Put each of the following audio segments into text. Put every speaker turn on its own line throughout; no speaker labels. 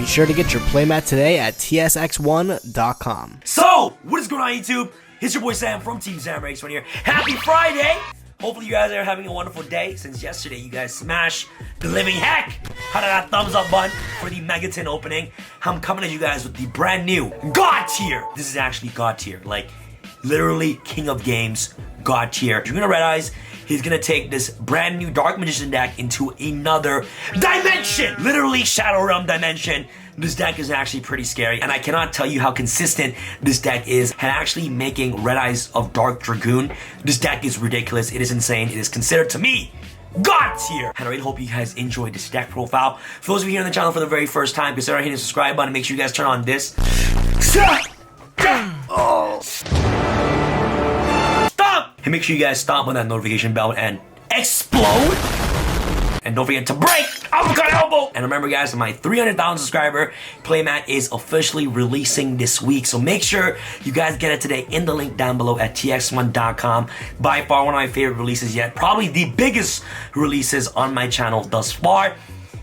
Be sure to get your playmat today at tsx1.com.
So, what is going on YouTube? It's your boy Sam from Team Sam Rakes right here. Happy Friday! Hopefully you guys are having a wonderful day. Since yesterday you guys smashed the living heck out of that thumbs up button for the Megaton opening. I'm coming at you guys with the brand new God tier. This is actually God tier. Like, literally king of games, God tier. You're gonna Red Eyes. He's gonna take this brand new Dark Magician deck into another dimension! Literally Shadow Realm dimension. This deck is actually pretty scary, and I cannot tell you how consistent this deck is, and actually making Red Eyes of Dark Dragoon. This deck is ridiculous, it is insane, it is considered to me God tier! And I really hope you guys enjoyed this deck profile. For those of you here on the channel for the very first time, consider hitting the subscribe button, make sure you guys turn on this. And make sure you guys stomp on that notification bell and explode. And don't forget to break uppercut elbow. And remember guys, my 300,000 subscriber playmat is officially releasing this week. So make sure you guys get it today in the link down below at tx1.com. By far one of my favorite releases yet. Probably the biggest releases on my channel thus far.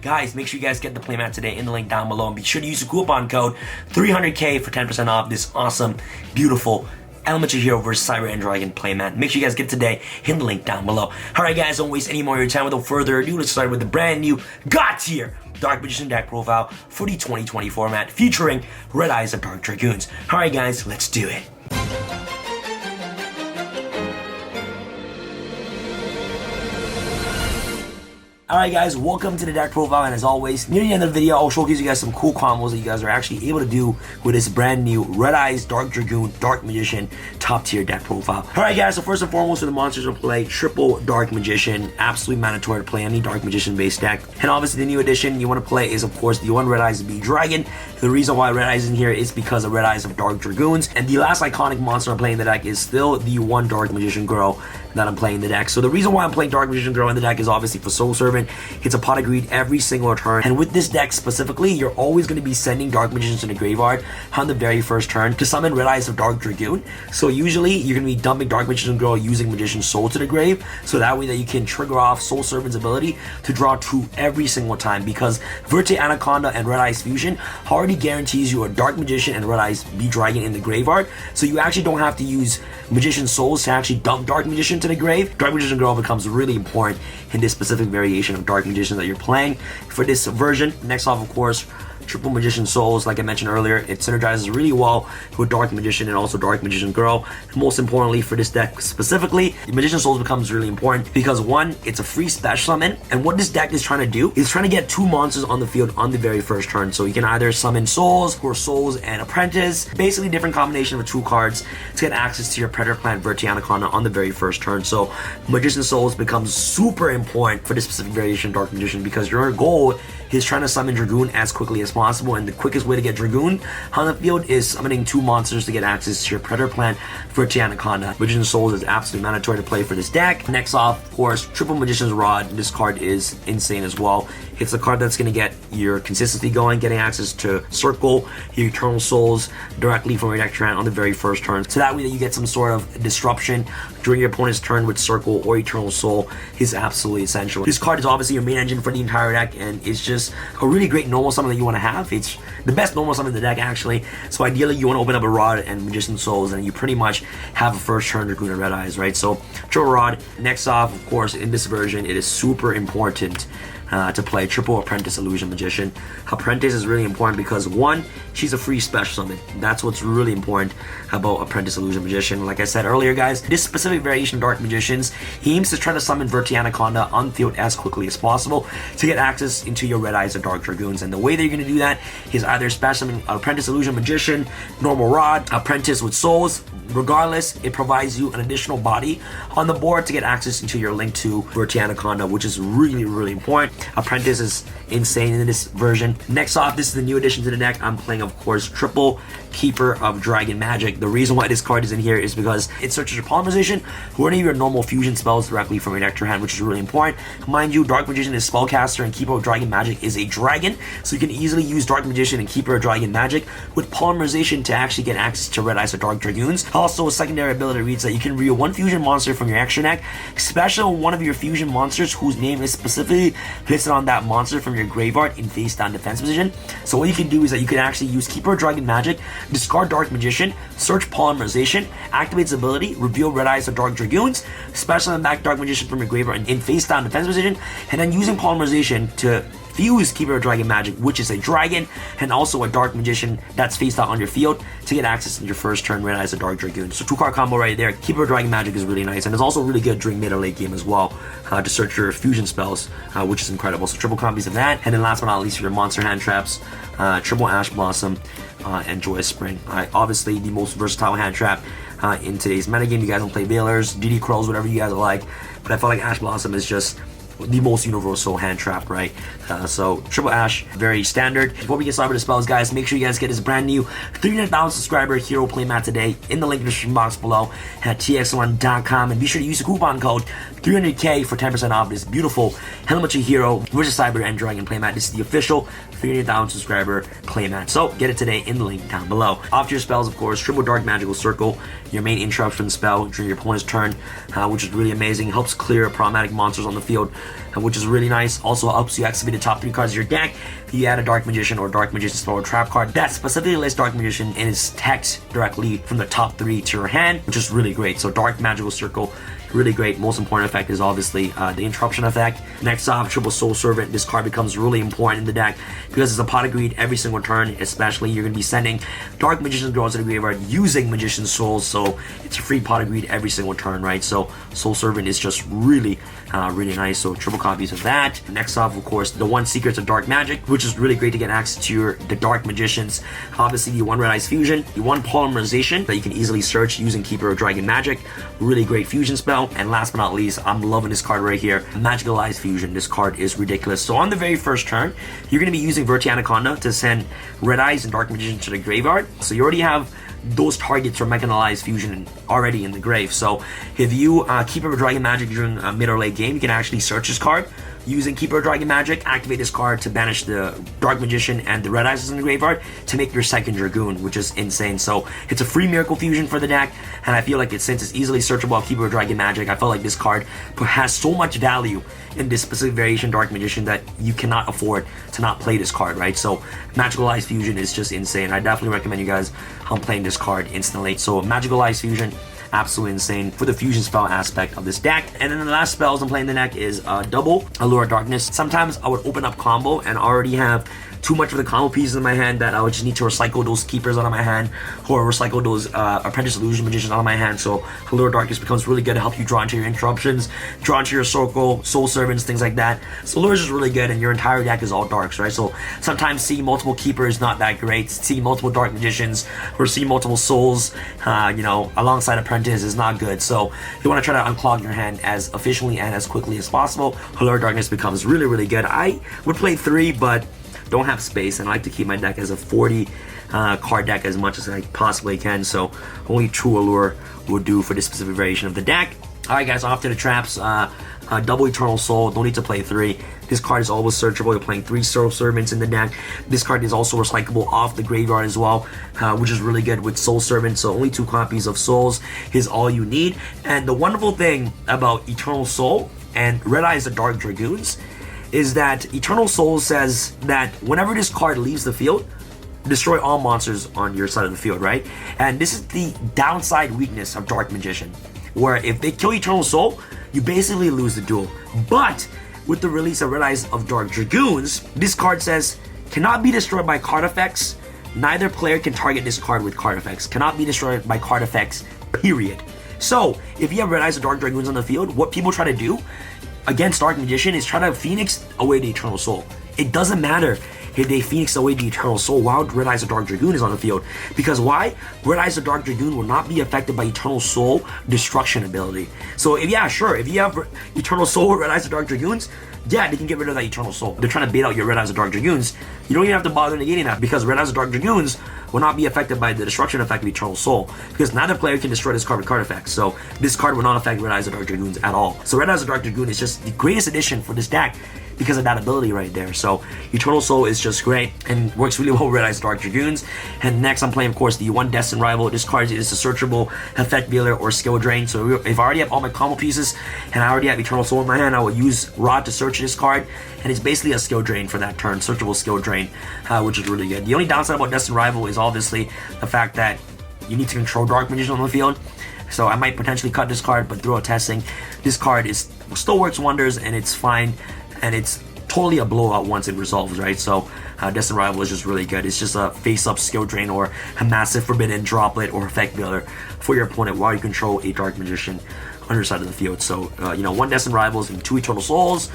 Guys, make sure you guys get the playmat today in the link down below. And be sure to use the coupon code 300K for 10% off this awesome, beautiful Elementary Hero vs. Cyber and Dragon playmat. Make sure you guys get today in the link down below. Alright guys, don't waste any more of your time. Without further ado, let's start with the brand new God tier Dark Magician deck profile for the 2020 format featuring Red Eyes of Dark Dragoons. Alright guys, let's do it. Alright guys, welcome to the deck profile, and as always, near the end of the video, I'll showcase you guys some cool combos that you guys are actually able to do with this brand new Red Eyes Dark Dragoon Dark Magician top tier deck profile. Alright guys, so first and foremost for the monsters, we'll play triple Dark Magician. Absolutely mandatory to play any Dark Magician based deck. And obviously the new addition you want to play is of course the one Red Eyes of Dragon. The reason why Red Eyes is in here is because of Red Eyes of Dark Dragoons. And the last iconic monster I'm playing in the deck is still the one Dark Magician Girl that I'm playing in the deck. So the reason why I'm playing Dark Magician Girl in the deck is obviously for Soul Servant. It's a pot of greed every single turn, and with this deck specifically, you're always going to be sending Dark Magicians to the graveyard on the very first turn to summon Red Eyes of Dark Dragoon. So usually you're going to be dumping Dark Magician Girl using Magician Soul to the grave, so that way that you can trigger off Soul Servant's ability to draw 2 every single time, because Verte Anaconda and Red Eyes Fusion already guarantees you a Dark Magician and Red Eyes Dragon in the graveyard, so you actually don't have to use Magician Souls to actually dump Dark Magician to the grave. Dark Magician Girl becomes really important in this specific variation of Dark Magician that you're playing for this version. Next off, of course, triple Magician Souls. Like I mentioned earlier, it synergizes really well with Dark Magician and also Dark Magician Girl. And most importantly for this deck specifically, Magician Souls becomes really important because one, it's a free special summon, and what this deck is trying to do is trying to get 2 monsters on the field on the very first turn. So you can either summon Souls or Souls and Apprentice, basically different combination of 2 cards to get access to your Predator Plant Verte Anaconda on the very first turn. So Magician Souls becomes super important for this specific variation of Dark Magician, because your goal is trying to summon Dragoon as quickly as possible, and the quickest way to get Dragoon on the field is summoning 2 monsters to get access to your Predator Plant Verte Anaconda. Magician Souls is absolutely mandatory to play for this deck. Next off, of course, triple Magician's Rod. This card is insane as well. It's a card that's going to get your consistency going, getting access to Circle, your Eternal Souls directly from your deck hand on the very first turn. So that way that you get some sort of disruption during your opponent's turn with Circle or Eternal Soul is absolutely essential. This card is obviously your main engine for the entire deck, and it's just a really great normal summon that you want to have. It's the best normal summon in the deck actually. So ideally you want to open up a Rod and Magician Souls, and you pretty much have a first turn Dragoon and Red Eyes, right? So triple Rod. Next off, of course, in this version, it is super important to play triple Apprentice Illusion Magician. Apprentice is really important because one, she's a free special summon. That's what's really important about Apprentice Illusion Magician. Like I said earlier guys, this specific variation of Dark Magicians, he aims to try to summon Verte Anaconda on field as quickly as possible to get access into your Red Eyes of Dark Dragoons. And the way that you're going to do that is either special summon Apprentice Illusion Magician, normal Rod, Apprentice with Souls. Regardless, it provides you an additional body on the board to get access into your Link to Verte Anaconda, which is really, really important. Apprentice is insane in this version. Next off, this is the new addition to the deck. I'm playing, of course, triple Keeper of Dragon Magic. The reason why this card is in here is because it searches your polymerization or any of your normal fusion spells directly from your deck to your hand, which is really important. Mind you, Dark Magician is Spellcaster and Keeper of Dragon Magic is a dragon, so you can easily use Dark Magician and Keeper of Dragon Magic with polymerization to actually get access to Red Eyes of Dark Dragoons. Also, a secondary ability reads that you can reveal one fusion monster from your extra deck, especially one of your fusion monsters whose name is specifically place it on that monster from your graveyard in face down defense position. So what you can do is that you can actually use Keeper of Dragon Magic, discard Dark Magician, search Polymerization, activate its ability, reveal Red Eyes of Dark Dragoons, special and back Dark Magician from your graveyard in face down defense position, and then using Polymerization to fuse Keeper of Dragon Magic, which is a dragon, and also a Dark Magician that's face out on your field to get access to your first turn Red Eyes of Dark Dragoon. So 2-card combo right there. Keeper of Dragon Magic is really nice, and it's also really good during mid or late game as well to search your fusion spells, which is incredible. So triple copies of that, and then last but not least, your monster hand traps, triple Ash Blossom, and Joyous Spring. Obviously the most versatile hand trap in today's metagame. You guys don't play Veilers, DD Crows, whatever you guys like, but I feel like Ash Blossom is just the most universal hand trap, right? So triple Ash, very standard. Before we get started with the spells, guys, make sure you guys get this brand new 300,000 subscriber hero playmat today in the link in the description box below at tx1.com, and be sure to use the coupon code 300K for 10% off this beautiful Helmutchi Hero versus Cyber and Dragon playmat. This is the official 300,000 subscriber playmat. So get it today in the link down below. After your spells, of course, triple Dark Magical Circle, your main interruption spell during your opponent's turn, which is really amazing. Helps clear problematic monsters on the field, which is really nice. Also helps you activate the top 3 cards of your deck. You add a Dark Magician or Dark Magician spell or trap card that specifically lists Dark Magician and is text directly from the top 3 to your hand, which is really great. So Dark Magical Circle, really great. Most important effect is obviously the interruption effect. Next off, triple Soul Servant. This card becomes really important in the deck because it's a pot of greed every single turn. Especially you're going to be sending Dark Magician's Girls to the graveyard using Magician's Souls, so it's a free pot of greed every single turn, right? So Soul Servant is just really nice. So triple copies of that. Next off, of course, the 1 Secrets of Dark Magic, which is really great to get access to the Dark Magicians. Obviously the 1 Red Eyes Fusion, the 1 Polymerization that you can easily search using Keeper of Dragon Magic, really great fusion spell. And last but not least, I'm loving this card right here, Magical Eyes Fusion. This card is ridiculous. So on the very first turn, you're going to be using Verti Anaconda to send Red Eyes and Dark Magician to the graveyard. So you already have those targets for Mechanized Fusion already in the grave. So if you Keeper of Dragon Magic during mid or late game, you can actually search this card using Keeper of Dragon Magic, activate this card to banish the Dark Magician and the Red Eyes in the graveyard to make your second Dragoon, which is insane. So it's a free Miracle Fusion for the deck, and I feel like since it's easily searchable Keeper of Dragon Magic, I feel like this card has so much value in this specific variation Dark Magician that you cannot afford to not play this card, right? So Magical Eyes Fusion is just insane. I definitely recommend you guys playing this card instantly. So Magical Eyes Fusion, absolutely insane for the fusion spell aspect of this deck. And then the last spells I'm playing in the deck is double Allure of Darkness. Sometimes I would open up combo and already have too much of the combo pieces in my hand that I would just need to recycle those keepers out of my hand or recycle those Apprentice Illusion Magicians out of my hand. So Allure of Darkness becomes really good to help you draw into your interruptions, draw into your circle, Soul Servants, things like that. So Allure is just really good, and your entire deck is all darks, right? So sometimes seeing multiple keepers not that great. Seeing multiple Dark Magicians or seeing multiple souls, you know, alongside Apprentice is not good. So you want to try to unclog your hand as efficiently and as quickly as possible. Allure of Darkness becomes really good. I would play 3, but don't have space, and I like to keep my deck as a 40 card deck as much as I possibly can, so only True Allure will do for this specific variation of the deck. Alright guys, off to the traps. Double Eternal Soul, don't need to play 3. This card is always searchable. You're playing 3 Soul Servants in the deck. This card is also recyclable off the graveyard as well, which is really good with Soul Servant. So only 2 copies of Souls is all you need. And the wonderful thing about Eternal Soul and Red Eyes the Dark Dragoons is that Eternal Soul says that whenever this card leaves the field, destroy all monsters on your side of the field, right? And this is the downside weakness of Dark Magician, where if they kill Eternal Soul, you basically lose the duel. But with the release of Red Eyes of Dark Dragoons, this card says, cannot be destroyed by card effects. Neither player can target this card with card effects. Cannot be destroyed by card effects, period. So, if you have Red Eyes of Dark Dragoons on the field, what people try to do against Dark Magician is try to Phoenix away the Eternal Soul. It doesn't matter if they Phoenix away the Eternal Soul while Red Eyes of Dark Dragoon is on the field. Because why? Red Eyes of Dark Dragoon will not be affected by Eternal Soul destruction ability. So if you have Eternal Soul with Red Eyes of Dark Dragoons, yeah, they can get rid of that Eternal Soul. They're trying to bait out your Red Eyes of Dark Dragoons. You don't even have to bother negating that, because Red Eyes of Dark Dragoons will not be affected by the destruction effect of Eternal Soul, because neither player can destroy this card with card effects. So this card will not affect Red Eyes of Dark Dragoons at all. So Red Eyes of Dark Dragoon is just the greatest addition for this deck, because of that ability right there. So Eternal Soul is just great and works really well with Red Eyes Dark Dragoons. And next I'm playing, of course, the one Destined Rival. This card is a searchable effect dealer or skill drain. So if I already have all my combo pieces and I already have Eternal Soul in my hand, I will use Rod to search this card, and it's basically a skill drain for that turn, searchable skill drain, which is really good. The only downside about Destined Rival is obviously the fact that you need to control Dark Magician on the field. So I might potentially cut this card, but throughout testing, this card still works wonders, and it's fine, and it's totally a blowout once it resolves, right? So Destined Rival is just really good. It's just a face-up skill drain or a massive forbidden droplet or effect builder for your opponent while you control a Dark Magician on your side of the field. So you know, one Destined Rivals and 2 Eternal Souls.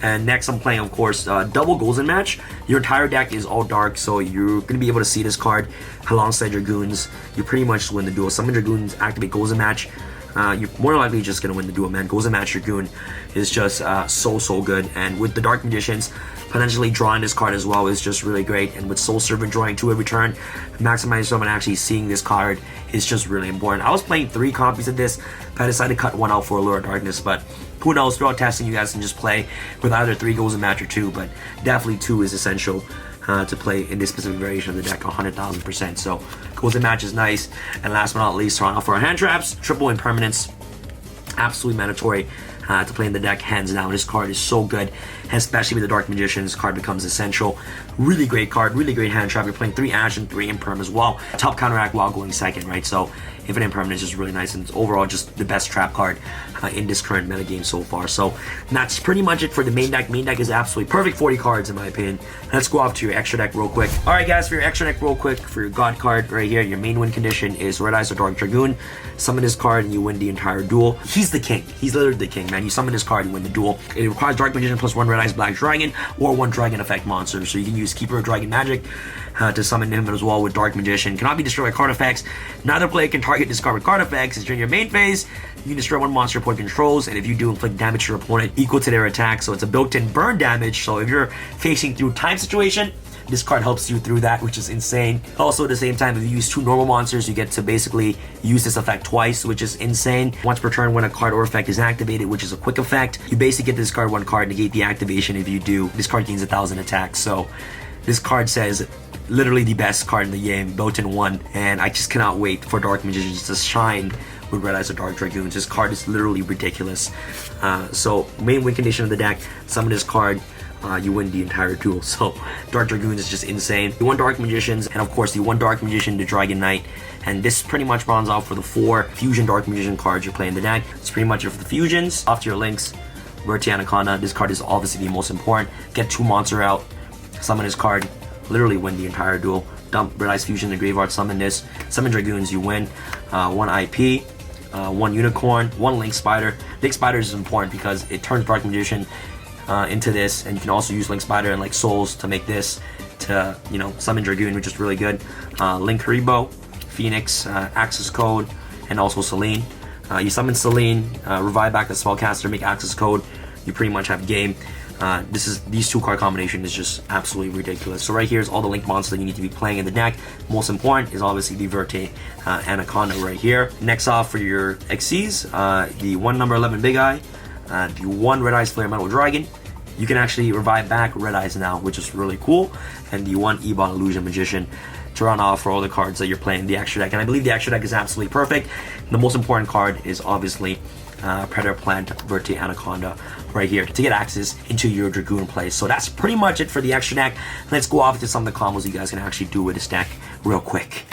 And next I'm playing, of course, double Golden Match. Your entire deck is all dark, so you're going to be able to see this card alongside Dragoons. You pretty much just win the duel. Summon Dragoons, activate Golden Match. You're more than likely just going to win the duel, man. Golden Match Dragoon is just so good. And with the Dark Magicians, potentially drawing this card as well is just really great. And with Soul Servant drawing 2 every turn, maximizing someone actually seeing this card is just really important. I was playing 3 copies of this, but I decided to cut 1 out for Allure of Darkness. But who knows, throughout testing, you guys can just play with either 3 Golden Match or 2, but definitely 2 is essential to play in this specific variation of the deck 100,000%. So Golden Match is nice. And last but not least, for our hand traps, triple Impermanence, absolutely mandatory to play in the deck, hands down. This card is so good, especially with the Dark Magicians. Card becomes essential. Really great card, really great hand trap. You're playing 3 Ash and 3 Imperm as well. Top counteract while going second, right? So if an Impermanence is really nice, and it's overall just the best trap card in this current metagame so far. So that's pretty much it for the main deck. Main deck is absolutely perfect 40 cards in my opinion. Let's go off to your extra deck real quick. Alright guys, for your extra deck real quick, for your God card right here, your main win condition is Red Eyes or Dark Dragoon. Summon this card and you win the entire duel. He's the king. He's literally the king, man. You summon this card, you win the duel. It requires Dark Magician plus 1 Red Eyes Black Dragon or 1 Dragon effect monster. So you can use Keeper of Dragon Magic to summon him as well with Dark Magician. Cannot be destroyed by card effects. Neither player can target this card with card effects. During your main phase, you can destroy 1 monster opponent controls, and if you do, inflict damage to your opponent equal to their attack. So it's a built-in burn damage. So if you're facing through time situation, this card helps you through that, which is insane. Also, at the same time, if you use 2 normal monsters, you get to basically use this effect twice, which is insane. Once per turn, when a card or effect is activated, which is a quick effect, you basically get this card 1 card, negate the activation. If you do, this card gains 1,000 attacks. So this card says literally the best card in the game, built-in 1, and I just cannot wait for Dark Magicians to shine with Red Eyes or Dark Dragoons. This card is literally ridiculous. So main win condition of the deck, summon this card, you win the entire duel. So Dark Dragoons is just insane. The 1 Dark Magicians, and of course the 1 Dark Magician, the Dragon Knight, and this pretty much rounds out for the 4 Fusion Dark Magician cards you're playing in the deck. It's pretty much it for the fusions. Off to your links, Verti Anaconda. This card is obviously the most important. Get 2 monster out, summon this card, literally win the entire duel. Dump Red Eyes Fusion in the graveyard, summon this, summon Dragoons, you win. 1 IP, 1 Unicorn, 1 Link Spider. Link Spider is important because it turns Dark Magician into this, and you can also use Link Spider and like Souls to make this to, you know, summon Dragoon, which is really good. Link Haribo, Phoenix, Access Code, and also Selene. You summon Selene, revive back the Spellcaster, make Access Code, you pretty much have game. These 2 card combination is just absolutely ridiculous. So right here is all the Link monsters that you need to be playing in the deck. Most important is obviously the Verti Anaconda right here. Next off for your XCs, the 1 number 11 Big Eye, the 1 Red Eyes Flare Metal Dragon. You can actually revive back Red Eyes now, which is really cool. And the 1 Ebon Illusion Magician to run off for all the cards that you're playing in the extra deck. And I believe the extra deck is absolutely perfect. The most important card is obviously Predator Plant Verti Anaconda right here to get access into your Dragoon play. So that's pretty much it for the extra deck. Let's go off to some of the combos you guys can actually do with this deck real quick.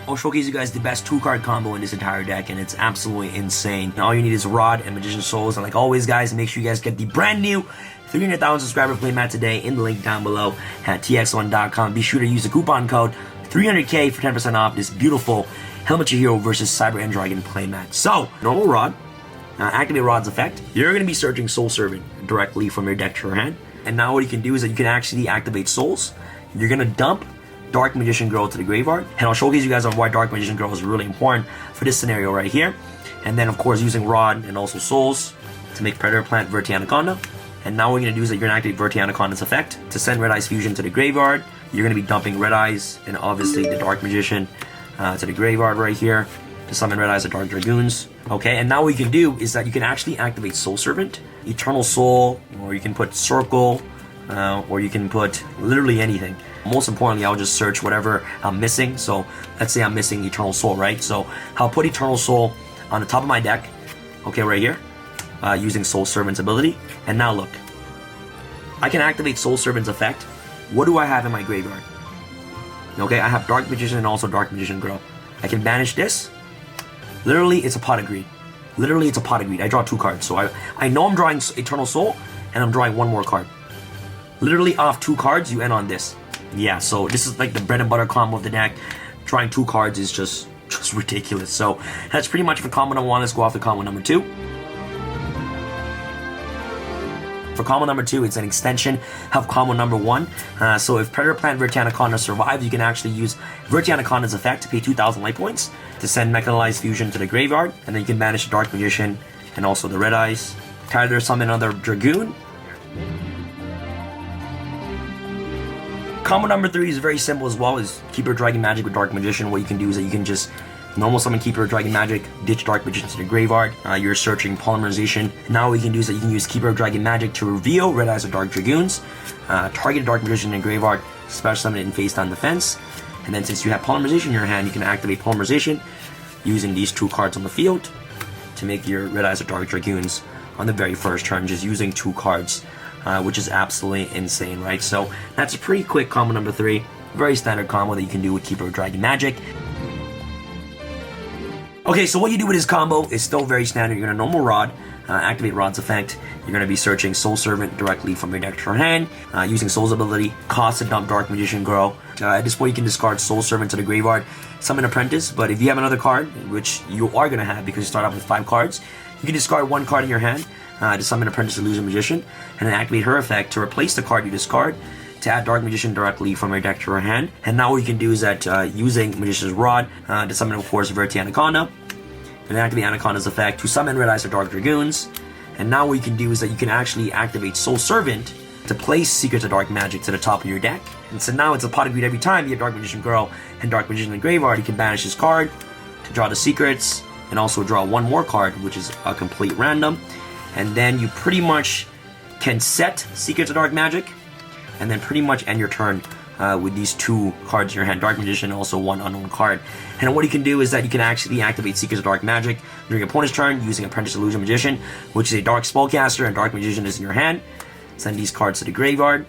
I'll showcase you guys the best 2-card combo in this entire deck, and it's absolutely insane. And all you need is Rod and Magician Souls. And like always, guys, make sure you guys get the brand new 300,000 subscriber playmat today in the link down below at tx1.com. Be sure to use the coupon code 300K for 10% off this beautiful Helmet Your Hero versus Cyber End Dragon playmat. So, normal Rod, activate Rod's effect. You're going to be searching Soul Servant directly from your deck to your hand. And now what you can do is that you can actually activate Souls. You're going to dump Dark Magician Girl to the graveyard, and I'll showcase you guys on why Dark Magician Girl is really important for this scenario right here. And then of course using Rod and also Souls to make Predator Plant Verti Anaconda. And now what you're going to do is that you're going to activate Verti Anaconda's effect to send Red Eyes Fusion to the graveyard. You're going to be dumping Red Eyes and obviously the Dark Magician to the graveyard right here to to summon Red Eyes of Dark Dragoons. Okay, and now what you can do is that you can actually activate Soul Servant, Eternal Soul, or you can put Circle, or you can put literally anything. Most importantly, I'll just search whatever I'm missing. So let's say I'm missing Eternal Soul, right? So I'll put Eternal Soul on the top of my deck, okay, right here, using Soul Servant's ability. And now look, I can activate Soul Servant's effect. What do I have in my graveyard? Okay, I have Dark Magician and also Dark Magician Girl. I can banish this. Literally, it's a pot of greed. Literally, it's a pot of greed. I draw 2 cards. So I know I'm drawing Eternal Soul, and I'm drawing 1 more card. Literally, off 2 cards, you end on this. Yeah, so this is like the bread and butter combo of the deck. Drawing 2 cards is just ridiculous. So that's pretty much for combo number 1. Let's go off to combo number 2. For combo number 2, it's an extension of combo number 1. So if Predator Plant Vertianaconda survives, you can actually use Vertianaconda's effect to pay 2,000 life points to send Mechanized Fusion to the graveyard, and then you can banish the Dark Magician and also the Red Eyes. Either summon another Dragoon. Combo number 3 is very simple as well, is Keeper Dragon Magic with Dark Magician. What you can do is that you can just normal summon Keeper Dragon Magic, ditch Dark Magician to the graveyard. You're searching Polymerization. Now what you can do is that you can use Keeper of Dragon Magic to reveal Red Eyes of Dark Dragoons, target a Dark Magician in the graveyard, special summon it in face down defense, and then since you have Polymerization in your hand, you can activate Polymerization using these 2 cards on the field to make your Red Eyes of Dark Dragoons on the very first turn, just using 2 cards, which is absolutely insane, right? So that's a pretty quick combo number 3. Very standard combo that you can do with Keeper of Dragon Magic. Okay, so what you do with this combo is still very standard. You're going to normal Rod, activate Rod's effect. You're going to be searching Soul Servant directly from your deck to your hand, using Soul's ability, cost to dump Dark Magician Girl. At this point, you can discard Soul Servant to the graveyard, summon Apprentice, but if you have another card, which you are going to have because you start off with 5 cards, you can discard 1 card in your hand to summon Apprentice Illusion Magician, and then activate her effect to replace the card you discard, to add Dark Magician directly from your deck to your hand. And now what you can do is that using Magician's Rod to summon, of course, Vertianaconda, and activate Anaconda's effect to summon Red Eyes of Dark Dragoons. And now what you can do is that you can actually activate Soul Servant to place Secrets of Dark Magic to the top of your deck. And so now it's a pot of greed every time you have Dark Magician Girl and Dark Magician in the graveyard. You can banish this card to draw the secrets and also draw 1 more card, which is a complete random. And then you pretty much can set Secrets of Dark Magic and then pretty much end your turn with these 2 cards in your hand, Dark Magician, and also 1 unknown card. And what you can do is that you can actually activate Secrets of Dark Magic during your opponent's turn using Apprentice Illusion Magician, which is a Dark Spellcaster, and Dark Magician is in your hand. Send these cards to the graveyard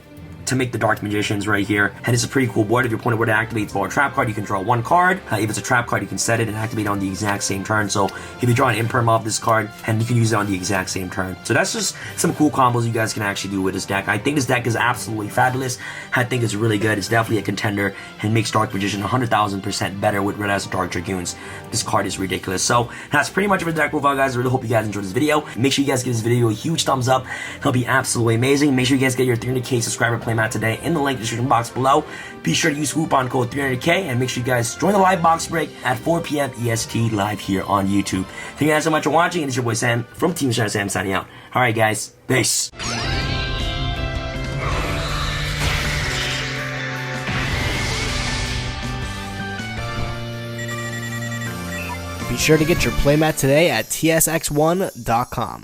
to make the Dark Magicians right here. And it's a pretty cool board. If your opponent were to activate for a trap card, you can draw 1 card. If it's a trap card, you can set it and activate it on the exact same turn. So if you draw an Imperm off this card, and you can use it on the exact same turn. So that's just some cool combos you guys can actually do with this deck. I think this deck is absolutely fabulous. I think it's really good. It's definitely a contender and makes Dark Magician 100,000% better with Red Eyes of Dark Dragoons. This card is ridiculous. So that's pretty much it for the deck profile, guys. I really hope you guys enjoyed this video. Make sure you guys give this video a huge thumbs up. It'll be absolutely amazing. Make sure you guys get your 300k subscriber playmat today in the link description box below. Be sure to use coupon code 300k and make sure you guys join the live box break at 4 p.m. EST live here on YouTube. Thank you guys so much for watching, and it's your boy Sam from Team Shadow Sam signing out. Alright guys, peace.
Be sure to get your playmat today at tsx1.com.